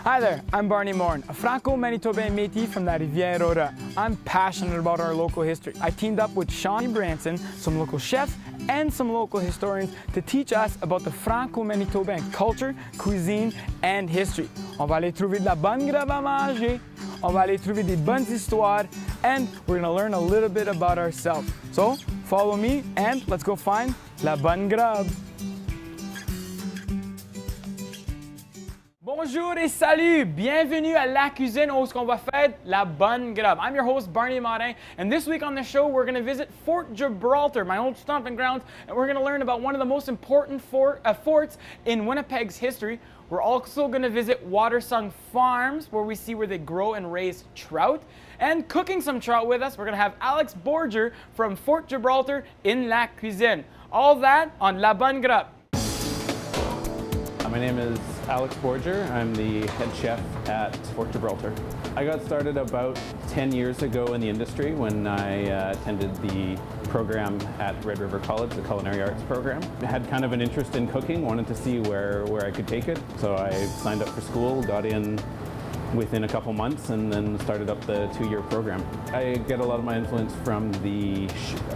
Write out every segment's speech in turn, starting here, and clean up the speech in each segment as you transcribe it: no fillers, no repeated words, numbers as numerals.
Hi there, I'm Barney Morin, a Franco-Manitoban Métis from la Riviera. I'm passionate about our local history. I teamed up with Shawn Brandson, some local chefs, and some local historians to teach us about the Franco-Manitoban culture, cuisine, and history. On va aller trouver de la bonne grub à manger, on va aller trouver des bonnes histoires, and we're gonna learn a little bit about ourselves. So, follow me and let's go find la bonne grub. Bonjour et salut! Bienvenue à La Cuisine où on va faire la bonne grub. I'm your host, Barney Morin, and this week on the show we're going to visit Fort Gibraltar, my old stomping grounds, and we're going to learn about one of the most important forts in Winnipeg's history. We're also going to visit Watersung Farms, where we see where they grow and raise trout. And cooking some trout with us, we're going to have Alex Borger from Fort Gibraltar in La Cuisine. All that on La Bonne Grub. My name is Alex Borger. I'm the head chef at Fort Gibraltar. I got started about 10 years ago in the industry when I attended the program at Red River College, the culinary arts program. I had kind of an interest in cooking, wanted to see where I could take it. So I signed up for school, got in within a couple months, and then started up the 2-year program. I get a lot of my influence from the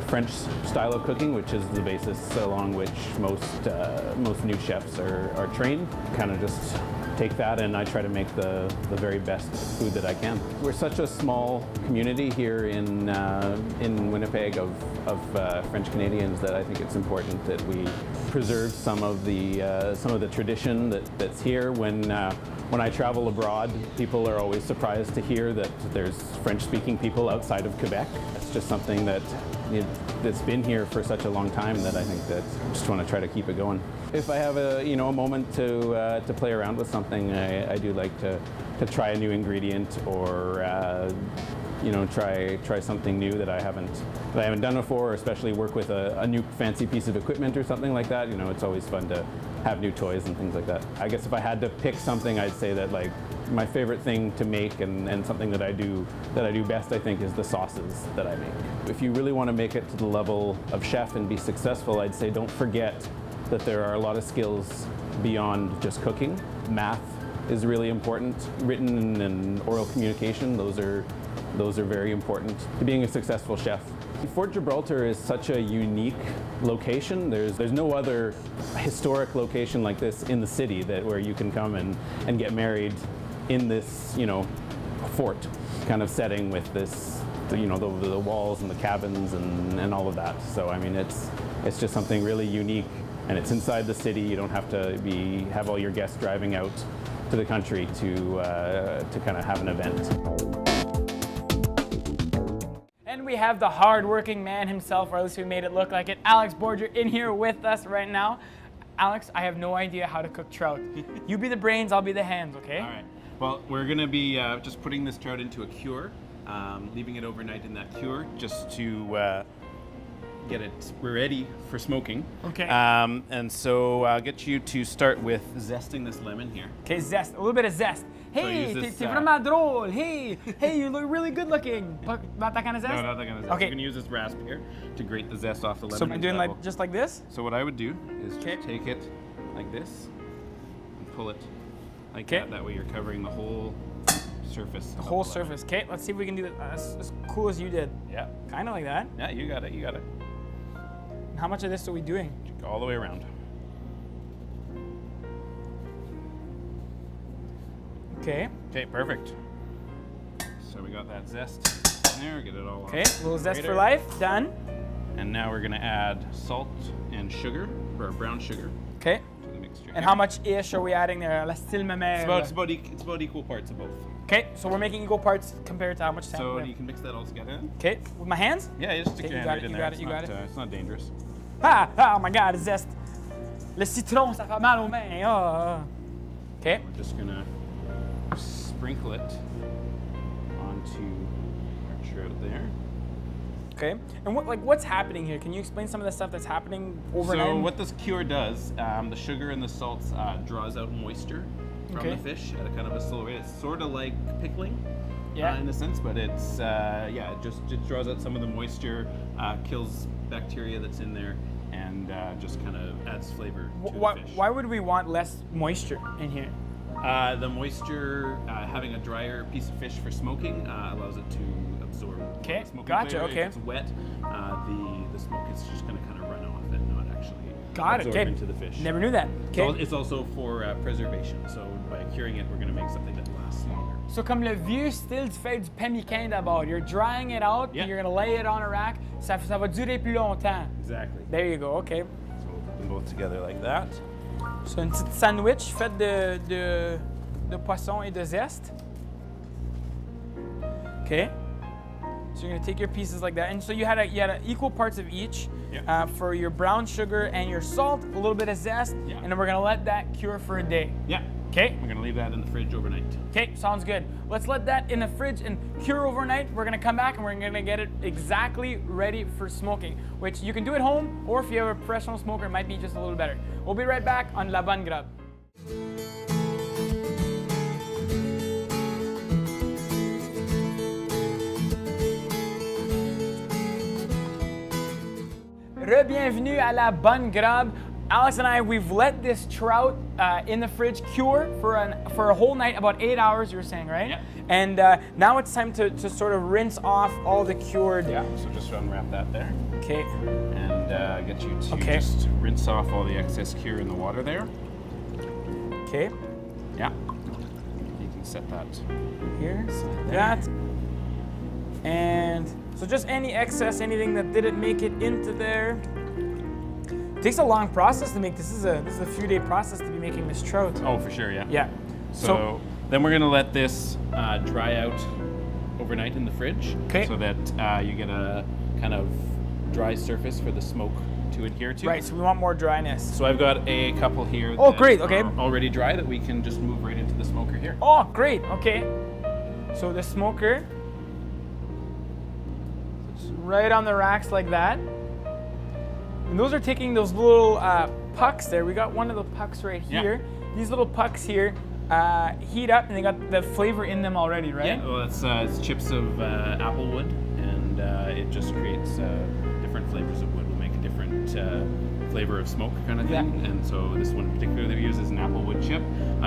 French style of cooking, which is the basis along which most new chefs are trained. Kind of just take that and I try to make the very best food that I can. We're such a small community here in Winnipeg of French Canadians that I think it's important that we preserve some of the tradition that's here. When I travel abroad, people are always surprised to hear that there's French-speaking people outside of Quebec. It's just something that's been here for such a long time that I think that I just want to try to keep it going. If I have a moment to play around with something, I do like to try a new ingredient or try something new that I haven't done before, or especially work with a new fancy piece of equipment or something like that. It's always fun to have new toys and things like that. I guess if I had to pick something, I'd say that my favorite thing to make and something that I do best, I think, is the sauces that I make. If you really want to make it to the level of chef and be successful, I'd say don't forget that there are a lot of skills beyond just cooking. Math is really important. Written and oral communication, those are very important to being a successful chef. Fort Gibraltar is such a unique location. There's no other historic location like this in the city where you can come and get married in this fort kind of setting with this the walls and the cabins and all of that. So I mean it's just something really unique, and it's inside the city. You don't have to have all your guests driving out to the country to kind of have an event. And we have the hard-working man himself, or at least we made it look like it, Alex Borger, in here with us right now. Alex, I have no idea how to cook trout. You be the brains, I'll be the hands, okay? All right. Well, we're going to be just putting this trout into a cure, leaving it overnight in that cure just to get it ready for smoking. Okay. And so I'll get you to start with zesting this lemon here. Okay, zest, a little bit of zest. Hey, t'es vraiment drôle. Hey, you look really good looking. Not that kind of zest? No, not that kind of zest. Okay. You can use this rasp here to grate the zest off the lemon. So I'm doing just like this? So what I would do is just take it like this and pull it like that. That way you're covering the whole surface. The whole surface. Okay, let's see if we can do that as cool as you did. Yeah. Kind of like that. Yeah, you got it. How much of this are we doing? All the way around. Okay. Okay, perfect. So we got that zest in there, get it all okay, a little zest for life, done. And now we're gonna add salt and sugar, or brown sugar. Okay. To the mixture. And how much-ish are we adding there? La style ma mère. It's about equal parts of both. Okay, so we're making equal parts compared to how much time. So you can mix that all together. Okay, with my hands? Yeah, you just stick your hand right in there. You got it. It's not dangerous. Oh my God, zest. Le citron, ça fait mal aux mains. Oh. Okay. We're just gonna sprinkle it onto our trout there. Okay. And what's happening here? Can you explain some of the stuff that's happening overnight? So what this cure does, the sugar and the salts draws out moisture from the fish at a kind of a slow rate. It's sort of like pickling, in a sense, but it's it draws out some of the moisture, kills bacteria that's in there, and just kind of adds flavor to the fish. Why would we want less moisture in here? The moisture, having a drier piece of fish for smoking, allows it to absorb. Okay, smoking gotcha, flavor. okay. If it's wet, the smoke is just going to kind of run off and not actually Got it, absorb okay. into the fish. Never knew that. Okay. So it's also for preservation. So by curing it, we're going to make something that lasts longer. So comme le vieux style du fait du pemmican d'abord. You're drying it out, Yeah. and you're going to lay it on a rack. Ça va durer plus longtemps. Exactly. There you go, okay. So we'll put them both together like that. So une petite sandwich faite de poisson et de zeste. Okay. So you're gonna take your pieces like that, and so you had equal parts of each. Yeah. For your brown sugar and your salt, a little bit of zest, Yeah. and then we're gonna let that cure for a day. Yeah. Okay. We're going to leave that in the fridge overnight. Okay, sounds good. Let's let that in the fridge and cure overnight. We're gonna come back and we're gonna get it exactly ready for smoking, which you can do at home, or if you have a professional smoker, it might be just a little better. We'll be right back on D'la Bonne Grub. Re-bienvenue à La Bonne Grub. Alex and I, we've let this trout in the fridge cure for a whole night, about 8 hours, you were saying, right? Yeah. And now it's time to sort of rinse off all the cured. Yeah, so just unwrap that there. Okay. And get you to Okay. just rinse off all the excess cure in the water there. Okay. Yeah. You can set that. Here, like that. And so just any excess, anything that didn't make it into there. It takes a long process to make this. This is a few day process to be making this trout. Oh, for sure, yeah. Yeah. So then we're going to let this dry out overnight in the fridge. Okay. So that you get a kind of dry surface for the smoke to adhere to. Right, so we want more dryness. So I've got a couple here Oh, that great, okay. are already dry that we can just move right into the smoker here. Oh, great, okay. So the smoker, it's right on the racks like that. And those are taking those little pucks there. We got one of the pucks right here. Yeah. These little pucks here heat up and they got the flavor in them already, right? Yeah, well, it's chips of apple wood, and it just creates different flavors of wood. Will make a different flavor of smoke kind of thing. Yeah. And so this one in particular that we use is an apple wood chip.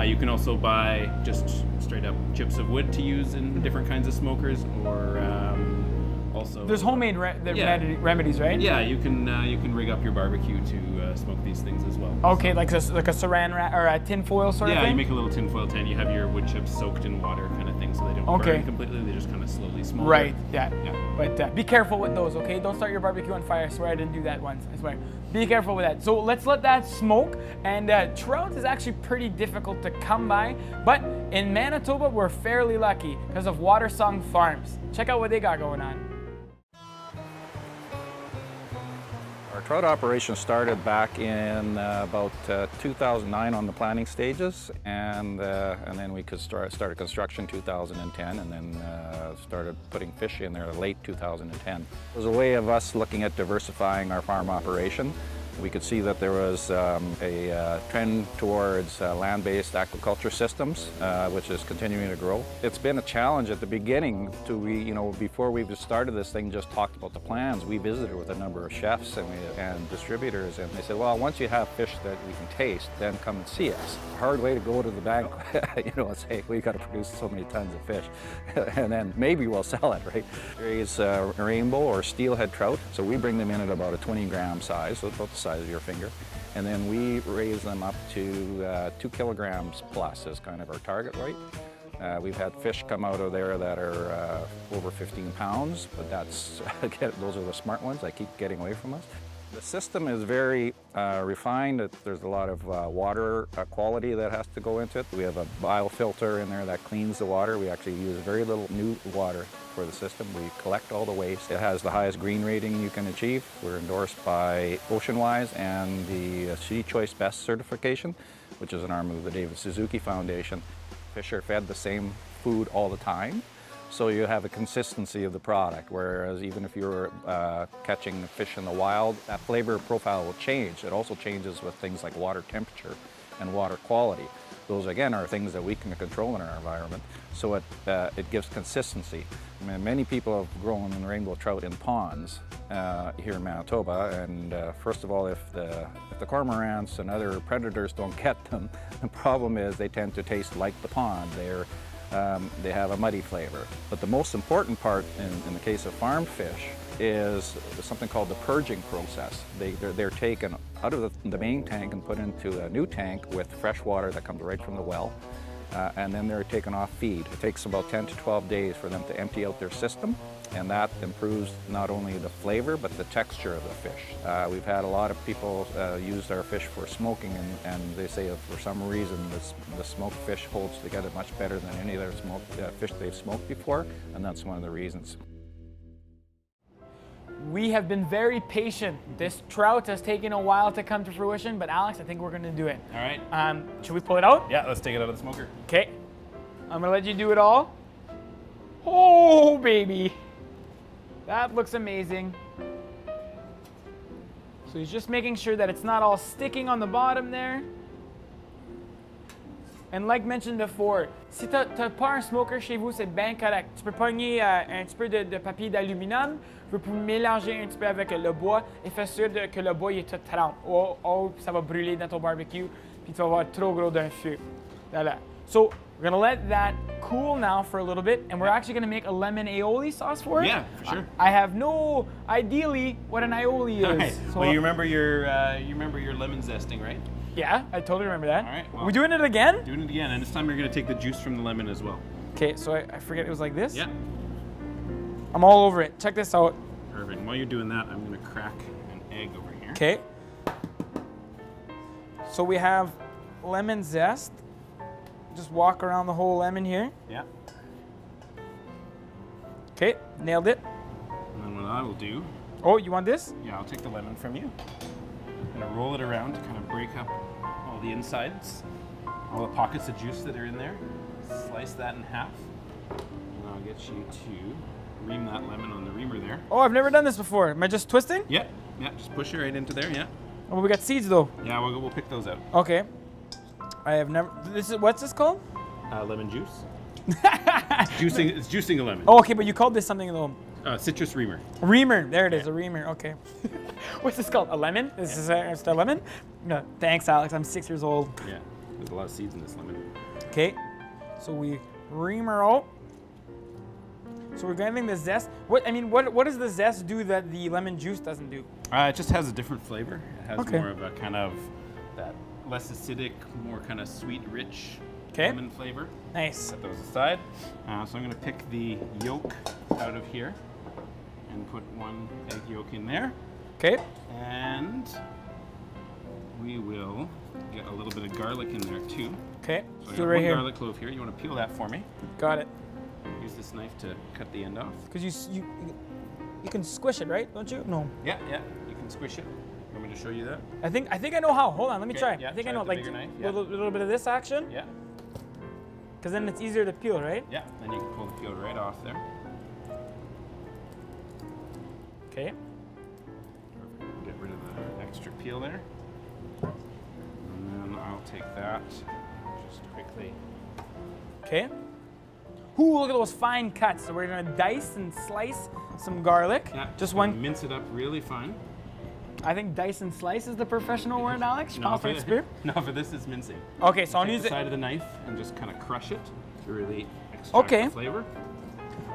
You can also buy just straight up chips of wood to use in different kinds of smokers, or also There's homemade remedies, right? Yeah, you can rig up your barbecue to smoke these things as well. Okay, like a saran wrap or a tin foil sort of Yeah, thing? you make a little tinfoil tin. You have your wood chips soaked in water kind of thing, so they don't Okay. burn completely. They just kind of slowly smolder. Right, yeah. Yeah. But be careful with those, okay? Don't start your barbecue on fire. I swear I didn't do that once. I swear. Be careful with that. So let's let that smoke. And trout is actually pretty difficult to come by. But in Manitoba, we're fairly lucky because of Watersong Farms. Check out what they got going on. Our trout operation started back in about 2009 on the planning stages, and then we started construction 2010, and then started putting fish in there late 2010. It was a way of us looking at diversifying our farm operation. We could see that there was a trend towards land-based aquaculture systems, which is continuing to grow. It's been a challenge at the beginning. Before we started this thing, just talked about the plans. We visited with a number of chefs and distributors, and they said, "Well, once you have fish that we can taste, then come and see us." Hard way to go to the banquet, and say, "We got to produce so many tons of fish, and then maybe we'll sell it." Right? There's rainbow or steelhead trout, so we bring them in at about a 20-gram size, so about the size of your finger, and then we raise them up to 2 kilograms plus as kind of our target weight. We've had fish come out of there that are over 15 pounds, but that's those are the smart ones that keep getting away from us. The system is very refined. There's a lot of water quality that has to go into it. We have a biofilter in there that cleans the water. We actually use very little new water for the system. We collect all the waste. It has the highest green rating you can achieve. We're endorsed by OceanWise and the Sea Choice Best certification, which is an arm of the David Suzuki Foundation. Fish are fed the same food all the time, so you have a consistency of the product, whereas even if you're catching fish in the wild, that flavor profile will change. It also changes with things like water temperature and water quality. Those again are things that we can control in our environment, so it gives consistency. I mean, many people have grown rainbow trout in ponds here in Manitoba, and first of all, if the cormorants and other predators don't get them, the problem is they tend to taste like the pond. They have a muddy flavor. But the most important part in the case of farmed fish is something called the purging process. They're taken out of the main tank and put into a new tank with fresh water that comes right from the well. And then they're taken off feed. It takes about 10 to 12 days for them to empty out their system, and that improves not only the flavor but the texture of the fish. We've had a lot of people use our fish for smoking, and they say that for some reason the smoked fish holds together much better than any other fish they've smoked before, and that's one of the reasons. We have been very patient. This trout has taken a while to come to fruition, but Alex, I think we're gonna do it. All right. Should we pull it out? Yeah, let's take it out of the smoker. Okay. I'm gonna let you do it all. Oh, baby. That looks amazing. So he's just making sure that it's not all sticking on the bottom there. And like mentioned before, si t'as pas un smoker chez vous, c'est bien correct. Tu peux pogner un petit peu de papier d'aluminium, tu peux mélanger un petit peu avec le bois et faire sûr que le bois il est tout trempe. Oh, ça va brûler dans ton barbecue, puis tu vas avoir trop gros d'un feu. Voilà. So we're gonna let that cool now for a little bit, and we're actually gonna make a lemon aioli sauce for it. Yeah, for sure. I have no ideally what an aioli is. All right. So Well, you remember your lemon zesting, right? yeah, I totally remember that. All right, well- Are we doing it again? Doing it again, and this time you're going to take the juice from the lemon as well. Okay, so I forget it was like this. Yeah. I'm all over it. Check this out. Perfect. And while you're doing that, I'm going to crack an egg over here. Okay. So we have lemon zest. Just walk around the whole lemon here. Yeah. Okay, nailed it. And then what I will do, Oh, you want this? yeah, I'll take the lemon from you. I'm going to roll it around to kind of break up all the insides, all the pockets of juice that are in there. Slice that in half. And I'll get you to ream that lemon on the reamer there. Oh, I've never done this before. Am I just twisting? Yeah, just push it right into there, yeah. Oh, we got seeds though. Yeah, we'll pick those out. Okay. I have never. What's this called? Lemon juice. It's juicing a lemon. Oh, okay, but you called this something though. Citrus reamer. Reamer. There it is, a reamer. Okay. What's this called? A lemon? This is a lemon? No. Thanks, Alex. I'm 6 years old. Yeah, there's a lot of seeds in this lemon. Okay. So we reamer out. So we're getting the zest. What does the zest do that the lemon juice doesn't do? It just has a different flavor. It has Okay. more of a kind of that less acidic, more kind of sweet, rich Okay. lemon flavor. Nice. Set those aside. So I'm going to pick the yolk out of here and put one egg yolk in there. Okay. And we will get a little bit of garlic in there too. Okay. So I Let's do got it right one here. garlic clove here. You want to peel that for me? Got it. Use this knife to cut the end off. Because you can squish it, right? Don't you? No. Yeah, you can squish it. You want me to show you that? I think I know how. Hold on, let me Okay, try. yeah, I think try I know. with the Like bigger knife, a yeah. little bit of this action. Yeah. Because then it's easier to peel, right? Yeah, then you can pull the peel right off there. Okay. Perfect. Get rid of the extra peel there. And then I'll take that just quickly. Okay. Ooh, look at those fine cuts. So we're gonna dice and slice some garlic. Yeah, Just one. mince it up really fine. I think dice and slice is the professional word, Alex. Je pense un petit peu. No, for this it's mincing. Okay, so I'll Take use the it. side of the knife and just kind of crush it to really extract Okay. the flavor.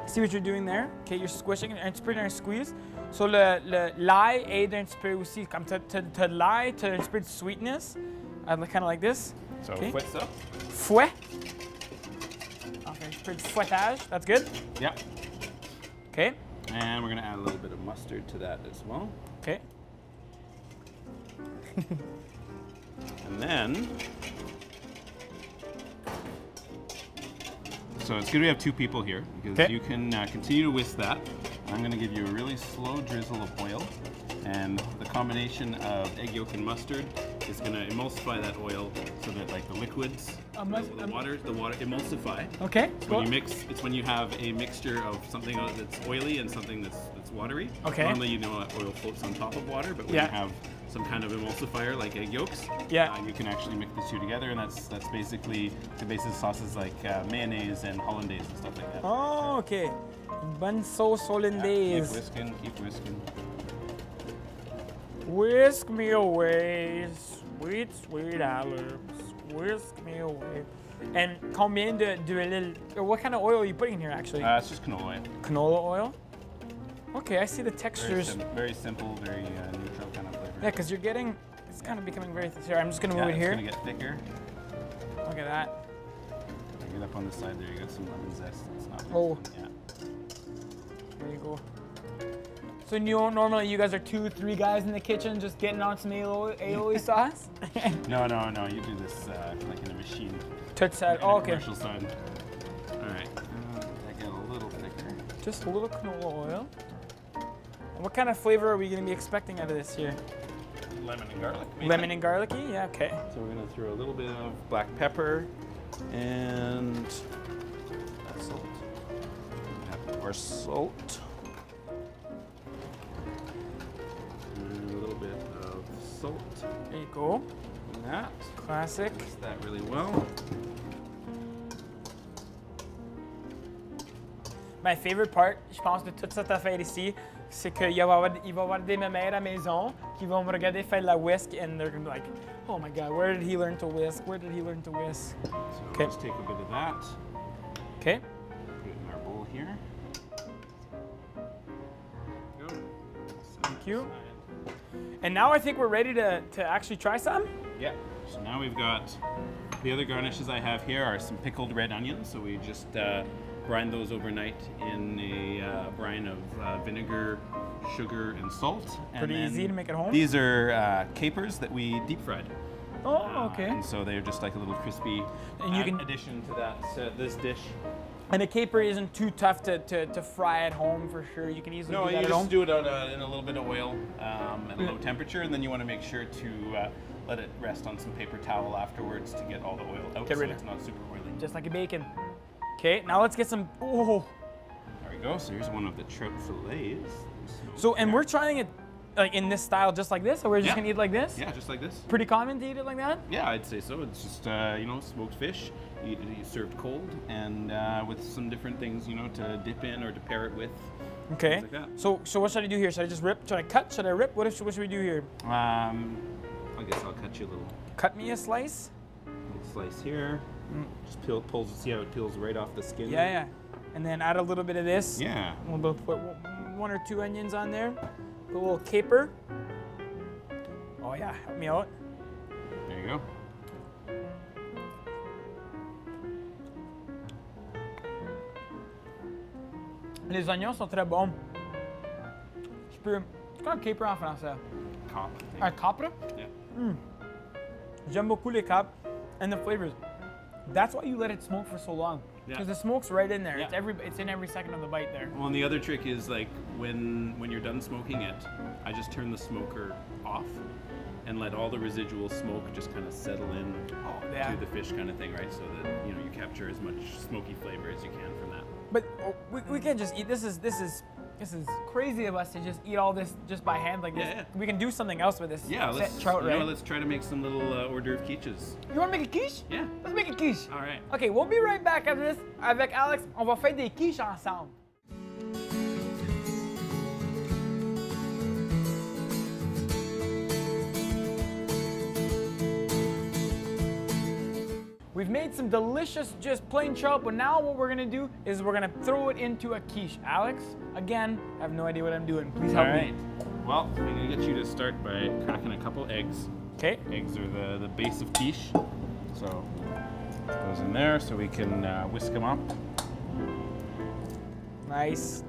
See what you're doing there? Okay, you're squishing un petit peu d'un squeeze. So l'ail aide un petit peu aussi. Comme t'as de l'ail, t'as un petit peu de sweetness. Kind of like this. So Okay. fouette ça. Fouet. Okay, un petit peu de fouettage. That's good. Yeah. Okay. And we're gonna add a little bit of mustard to that as well. Okay. And then, so it's good we have two people here because Okay. you can continue to whisk that. I'm going to give you a really slow drizzle of oil, and the combination of egg yolk and mustard is going to emulsify that oil so that like the liquids, the water emulsify. Okay. When you mix, it's when you have a mixture of something that's oily and something that's watery. Okay. Normally, you know, oil floats on top of water, but when Yeah. you have some kind of emulsifier like egg yolks, Yeah. you can actually mix the two together, and that's basically the basis of sauces like mayonnaise and hollandaise and stuff like that. Oh, okay. Bonne sauce Keep hollandaise. whisking, keep whisking. Whisk me away, sweet, sweet olives. Whisk me away. And combien d'huile? What kind of oil are you putting in here, actually? It's just canola oil. Canola oil? Okay, I see the Very, textures. very simple, very neutral kind of flavor. Yeah, because you're getting, it's kind of becoming very thick. Here, I'm just going to move it here. It's gonna get thicker. Look at that. Get up on the side there, you got some lemon zest. It's not Oh. Yeah. There you go. So normally you guys are 2-3 guys in the kitchen just getting on some aioli sauce? No, you do this like in a machine. Touch side. In Oh, a okay. commercial side. All right, that get a little thicker. Just a little canola oil. And what kind of flavor are we going to be expecting out of this here? Lemon and garlic. Maybe. Lemon and garlicky? Yeah, okay. So we're gonna throw a little bit of black pepper and salt. Or salt. And a little bit of salt. There you go. And that. Classic. Mix that really well. My favorite part, je pense, de toute cette affaire ici, c'est qu'il va y avoir des mamères à la maison qui vont me regarder faire de la whisk and they're going to be like, oh my God, where did he learn to whisk? Where did he learn to whisk? So Okay. let's take a bit of that. Okay. Put it in our bowl here. There we go. Thank you. And now I think we're ready to actually try some. Yeah. So now we've got the other garnishes I have here are some pickled red onions. So we just brine those overnight in a brine of vinegar, sugar, and salt. And Pretty then easy to make at home. These are capers that we deep fried. Oh, okay. And so they're just like a little crispy And you can- addition to that this dish. And a caper isn't too tough to fry at home for sure. You can easily No, do you that at home. just do it in a little bit of oil at a low temperature, and then you want to make sure to let it rest on some paper towel afterwards to get all the oil out, Get so rid of it's not super oily. Just like a bacon. Okay, now let's get some. Oh, There we go. So here's one of the trout fillets. so and we're trying it like in this style, just like this, or we're just Yeah. gonna eat like this? Yeah, just like this. Pretty common to eat it like that. Yeah, I'd say so. It's just smoked fish, you served cold, and with some different things, to dip in or to pair it with. Okay. Like that. So what should I do here? Should I just rip? Should I cut? Should I rip? What should we do here? I guess I'll cut you a little Cut me a slice. slice here. Just pulls. See how it peels right off the skin. Yeah. And then add a little bit of this. Yeah. We'll put 1 or 2 onions on there. Put a little caper. Oh yeah, help me out. There you go. Les oignons sont très bons. C'est quoi un caper en français? Cop. Un capre? Yeah. J'aime beaucoup les capres and the flavors. That's why you let it smoke for so long. Yeah. Because the smoke's right in there. Yeah. It's in every second of the bite there. Well, and the other trick is like when you're done smoking it, I just turn the smoker off and let all the residual smoke just kind of settle in yeah. to the fish kind of thing, right? So that you capture as much smoky flavor as you can from that. But we can't just eat. This is crazy of us to just eat all this just by hand like this. Yeah. We can do something else with this. Yeah, set let's trout, right? let's try to make some little hors d'oeuvre quiches. You want to make a quiche? Yeah. Let's make a quiche. All right. Okay, we'll be right back after this avec Alex. On va faire des quiches ensemble. We've made some delicious just plain trout, but now what we're gonna do is we're gonna throw it into a quiche. Alex, again, I have no idea what I'm doing. Please help All right. me. Well, I'm gonna get you to start by cracking a couple eggs. Okay. Eggs are the base of quiche, so those in there so we can whisk them up. Nice.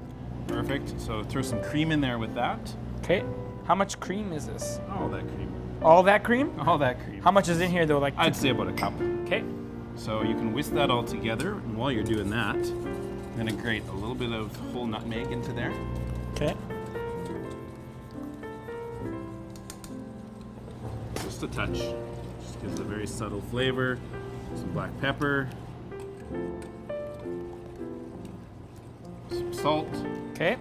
Perfect. So throw some cream in there with that. Okay. How much cream is this? All that cream. All that cream? All that cream. How much is in here though? Like I'd say about a cup. Okay. So you can whisk that all together, and while you're doing that, I'm gonna grate a little bit of whole nutmeg into there. Okay. Just a touch. Just gives a very subtle flavor. Some black pepper. Some salt. Okay.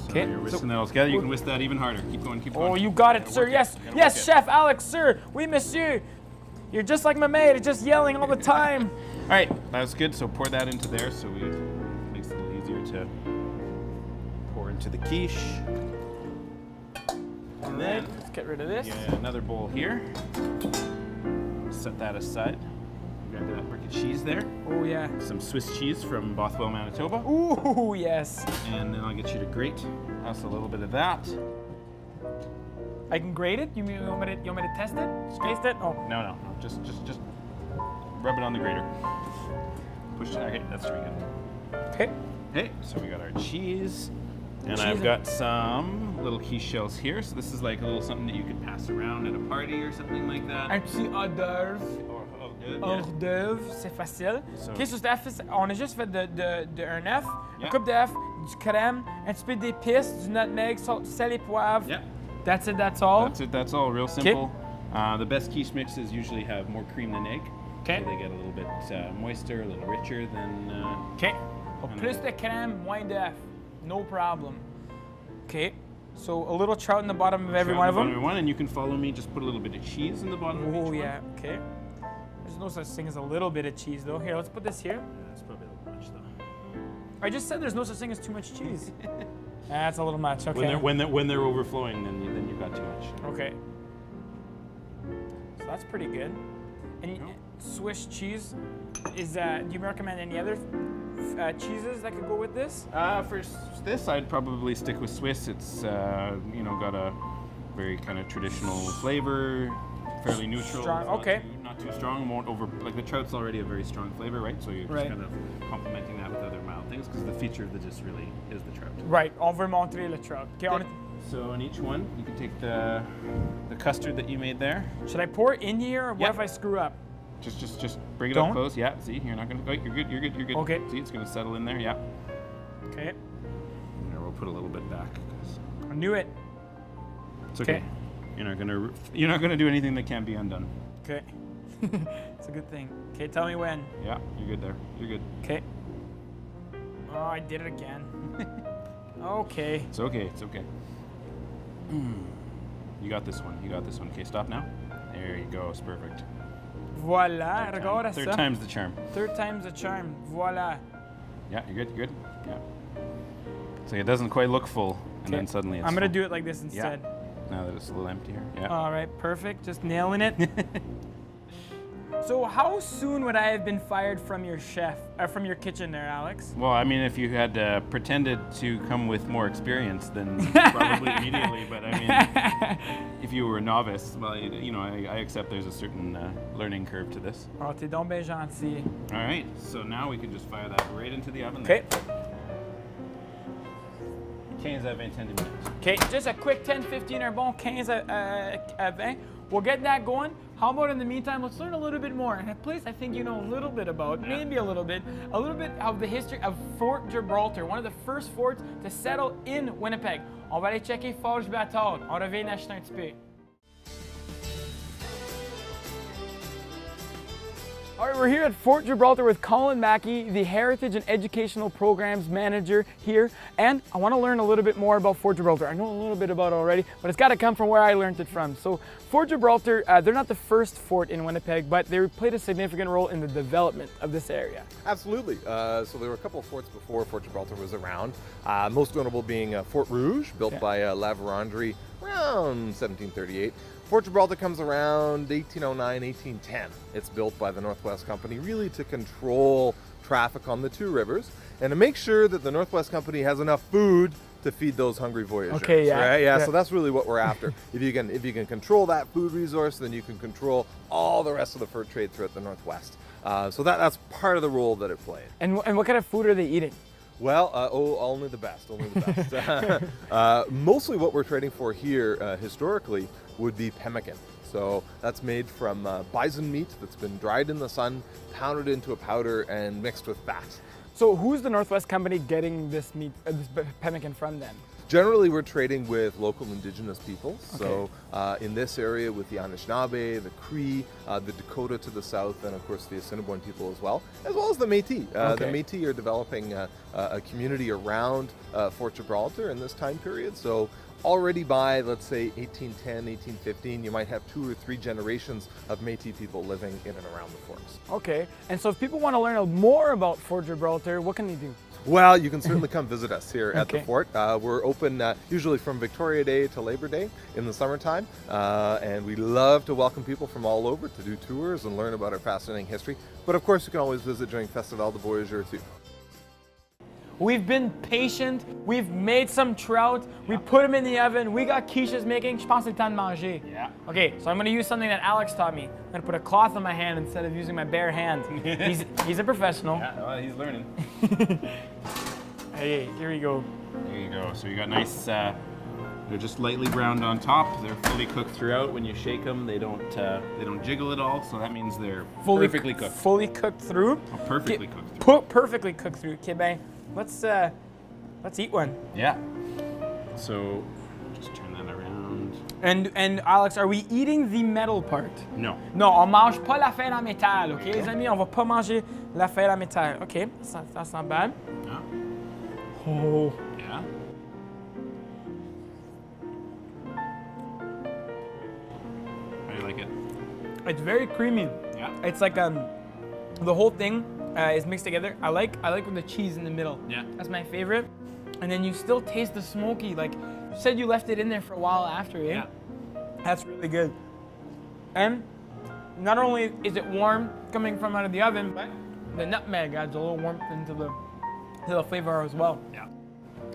So Okay. you're whisking that all together. You can whisk that even harder. Keep going, keep going. Oh, you got it, Gotta sir. work it. Yes, Gotta yes, work it. Chef Alex, sir. Oui, monsieur. You're just like my mate, just yelling all the time. All right, that's good. So pour that into there, so it makes it a little easier to pour into the quiche. And then Let's get rid of this. get another bowl here. Set that aside. Grab that brick of cheese there. Oh, yeah. Some Swiss cheese from Bothwell, Manitoba. Ooh, yes. And then I'll get you to grate us a little bit of that. I can grate it? You want me to test it? Taste it? Oh. No. Just rub it on the grater. Push it. Okay, that's pretty good. Okay. Okay, so we got our cheese. And Cheese I've and- got some little quiche shells here. So this is like a little something that you could pass around at a party or something like that. Un petit hors d'oeuvre. Oh, good. Hors d'oeuvre, c'est facile. So- OK, sur cet œuf, on a juste fait un œuf, Yeah. une coupe d'œuf, du crème, un petit peu d'épices, du nutmeg, sel et poivre. Yeah. That's it, that's all. That's it. That's all. Real simple. The best quiche mixes usually have more cream than egg. Okay. So they get a little bit moister, a little richer than. OK. Plus de crème, moins d'œuf. No problem. OK. So a little trout in the bottom of every one of them. One, and you can follow me. Just put a little bit of cheese in the bottom of each Oh, one. yeah. OK. There's no such thing as a little bit of cheese, though. Here, let's put this here. That's probably a little much, though. I just said there's no such thing as too much cheese. That's a little much. Okay. When they're overflowing, then you've got too much. Okay. So that's pretty good. And Swiss cheese is. Do you recommend any other cheeses that could go with this? For this, I'd probably stick with Swiss. It's got a very kind of traditional flavor, fairly neutral. Strong, It's not okay. Not too strong. Won't over like the trout's already a very strong flavor, right? So you're just Right. kind of complementing that with other mild things because the feature of the dish really is the trout. Right. On veut montrer le trout. Okay. Okay. So on each one, you can take the custard that you made there. Should I pour it in here, or what Yeah. if I screw up? Just bring it Don't? up close. Yeah. See, you're not gonna. Oh, you're good. You're good. Okay. See, it's gonna settle in there. Yeah. Okay. And there, we'll put a little bit back. 'Cause I knew it. it's okay. Okay. You're not gonna do anything that can't be undone. Okay. It's a good thing. Okay. Tell me when. Yeah, you're good there. You're good. Okay. Oh, I did it again. Okay. It's okay. It's okay. You got this one. Okay, stop now. There you go. It's perfect. Voilà. Regarde Third ça. time's the charm. Third time's the charm. Voilà. Yeah, you're good. You're good. Yeah. So it doesn't quite look full, and then suddenly it's I'm gonna full. do it like this instead. Now that it's a little emptier. Yeah. All right, perfect. Just nailing it. So how soon would I have been fired from your from your kitchen there, Alex? Well, I mean, if you had pretended to come with more experience, then probably immediately. But I mean, if you were a novice, well, I accept there's a certain learning curve to this. Oh, t'es donc bien gentil. All right, so now we can just fire that right into the oven. Okay. 15 à 20 minutes. Okay, just a quick 10-15 or bon 15 à 20. We'll get that going. How about in the meantime, let's learn a little bit more. And a place I think you know a little bit about, maybe a little bit of the history of Fort Gibraltar, one of the first forts to settle in Winnipeg. On va aller checker Fort Gibraltar. On revient acheter un petit peu. All right, we're here at Fort Gibraltar with Colin Mackey, the Heritage and Educational Programs Manager here, and I want to learn a little bit more about Fort Gibraltar. I know a little bit about it already, but it's got to come from where I learned it from. So Fort Gibraltar, they're not the first fort in Winnipeg, but they played a significant role in the development of this area. Absolutely. So there were a couple of forts before Fort Gibraltar was around, most notable being Fort Rouge, built by La Vérendrye around 1738. Fort Gibraltar comes around 1809, 1810. It's built by the Northwest Company really to control traffic on the two rivers and to make sure that the Northwest Company has enough food to feed those hungry voyagers. Okay, yeah. Right? Yeah, Yeah. so that's really what we're after. If you can control that food resource, then you can control all the rest of the fur trade throughout the Northwest. So that's part of the role that it played. And what kind of food are they eating? Well, only the best, only the best. Mostly what we're trading for here historically would be pemmican. So that's made from bison meat that's been dried in the sun, pounded into a powder, and mixed with fat. So who's the Northwest Company getting this meat, this pemmican from then? Generally, we're trading with local indigenous peoples. So in this area with the Anishinaabe, the Cree, the Dakota to the south, and of course the Assiniboine people as well as the Métis. The Métis are developing a community around Fort Gibraltar in this time period. So already by, let's say, 1810, 1815, you might have 2 or 3 generations of Métis people living in and around the forts. Okay, and so if people want to learn more about Fort Gibraltar, what can they do? Well, you can certainly come visit us here at the fort. We're open usually from Victoria Day to Labor Day in the summertime, and we love to welcome people from all over to do tours and learn about our fascinating history. But of course, you can always visit during Festival de Voyageurs too. We've been patient, we've made some trout, we put them in the oven, we got quiches making, je pense c'est le temps de manger. Yeah. Okay, so I'm gonna use something that Alex taught me. I'm gonna put a cloth on my hand instead of using my bare hand. He's a professional. Yeah, well, he's learning. Hey, here we go. There you go. So you got nice, they're just lightly browned on top. They're fully cooked throughout. When you shake them, they don't jiggle at all. So that means they're perfectly cooked. Fully cooked through. Oh, perfectly cooked through. Perfectly cooked through. Okay, bang. Let's eat one. Yeah. So just turn that around. And Alex, are we eating the metal part? No. Non, on mange pas la feuille en métal, ok, les amis? On va pas manger la feuille en métal. Ok, that's not bad. Yeah. Oh. Yeah. How do you like it? It's very creamy. Yeah. It's like the whole thing is mixed together. I like with the cheese in the middle. Yeah. That's my favorite. And then you still taste the smoky. Like you said, you left it in there for a while after, eh? Yeah. That's really good. And not only is it warm coming from out of the oven, but the nutmeg adds a little warmth into the flavor as well. Yeah.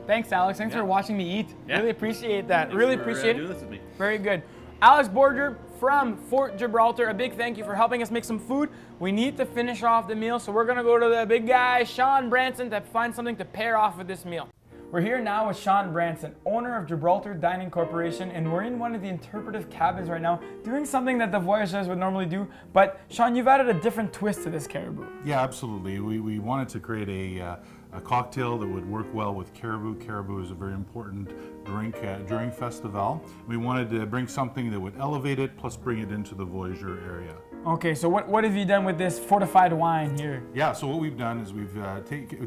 Thanks, Alex. Thanks for watching me eat. Yeah. Really appreciate that. Really appreciate doing it. this with me. Very good. Alex Borger from Fort Gibraltar, a big thank you for helping us make some food. We need to finish off the meal, so we're gonna go to the big guy, Shawn Brandson, to find something to pair off with this meal. We're here now with Shawn Brandson, owner of Gibraltar Dining Corporation, and we're in one of the interpretive cabins right now, doing something that the voyageurs would normally do. But Shawn, you've added a different twist to this caribou. Yeah, absolutely. We wanted to create a cocktail that would work well with caribou. Caribou is a very important drink during Festival. We wanted to bring something that would elevate it, plus bring it into the voyageur area. Okay, so what have you done with this fortified wine here? Yeah, so what we've done is we've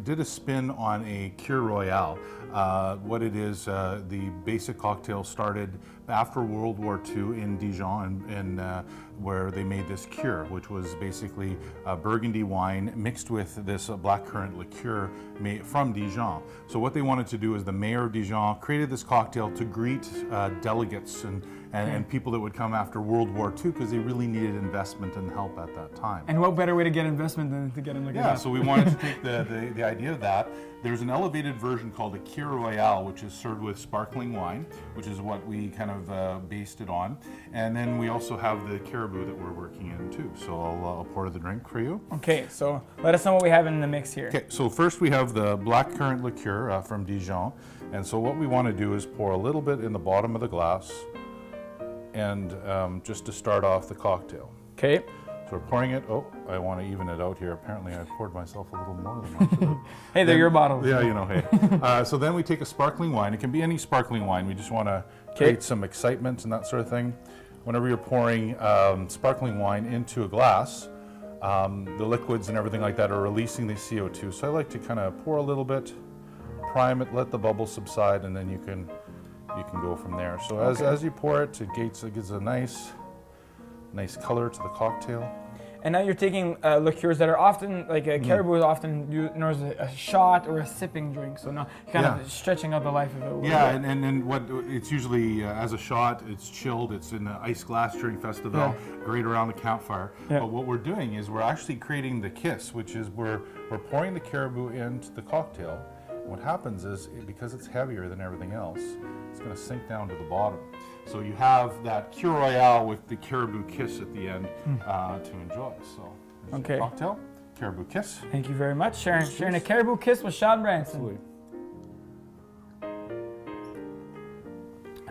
did a spin on a Cure Royale. What it is, the basic cocktail started after World War II in Dijon, and where they made this cure, which was basically Burgundy wine mixed with this blackcurrant liqueur made from Dijon. So what they wanted to do is the mayor of Dijon created this cocktail to greet delegates and people that would come after World War II, because they really needed investment and help at that time. And what better way to get investment than to get them like that? Yeah, so we wanted to take the idea of that. There's an elevated version called a Cure Royale, which is served with sparkling wine, which is what we kind of based it on. And then we also have the caribou that we're working in too. So I'll pour the drink for you. Okay, so let us know what we have in the mix here. Okay, so first we have the blackcurrant liqueur from Dijon. And so what we want to do is pour a little bit in the bottom of the glass, and just to start off the cocktail. Okay. So we're pouring it. Oh, I want to even it out here. Apparently I poured myself a little more than I should have. Hey, they're your bottles. Yeah, you know, hey. So then we take a sparkling wine. It can be any sparkling wine. We just want to create some excitement and that sort of thing. Whenever you're pouring sparkling wine into a glass, the liquids and everything like that are releasing the CO2. So I like to kind of pour a little bit, prime it, let the bubbles subside, and then you can go from there. So as you pour it, it gives a nice color to the cocktail. And now you're taking liqueurs that are often, like caribou is often known as a shot or a sipping drink. So now you're kind of stretching out the life of it. Yeah, and what it's usually as a shot, it's chilled, it's in an ice glass during Festival, great around the campfire. Yeah. But what we're doing is we're actually creating the kiss, which is we're pouring the caribou into the cocktail. What happens is, because it's heavier than everything else, it's going to sink down to the bottom. So you have that Cure Royale with the caribou kiss at the end to enjoy. So there's your cocktail, caribou kiss. Thank you very much, sharing a caribou kiss with Shawn Brandson. Absolutely.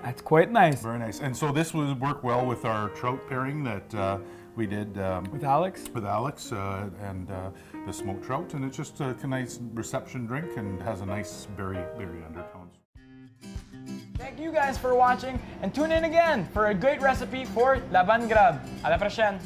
That's quite nice. Very nice. And so this would work well with our trout pairing that we did with Alex. With Alex and the smoked trout, and it's just a nice reception drink and has a nice berry undertones. Thank you guys for watching and tune in again for a great recipe for D'la Bonne Grub. À la prochaine!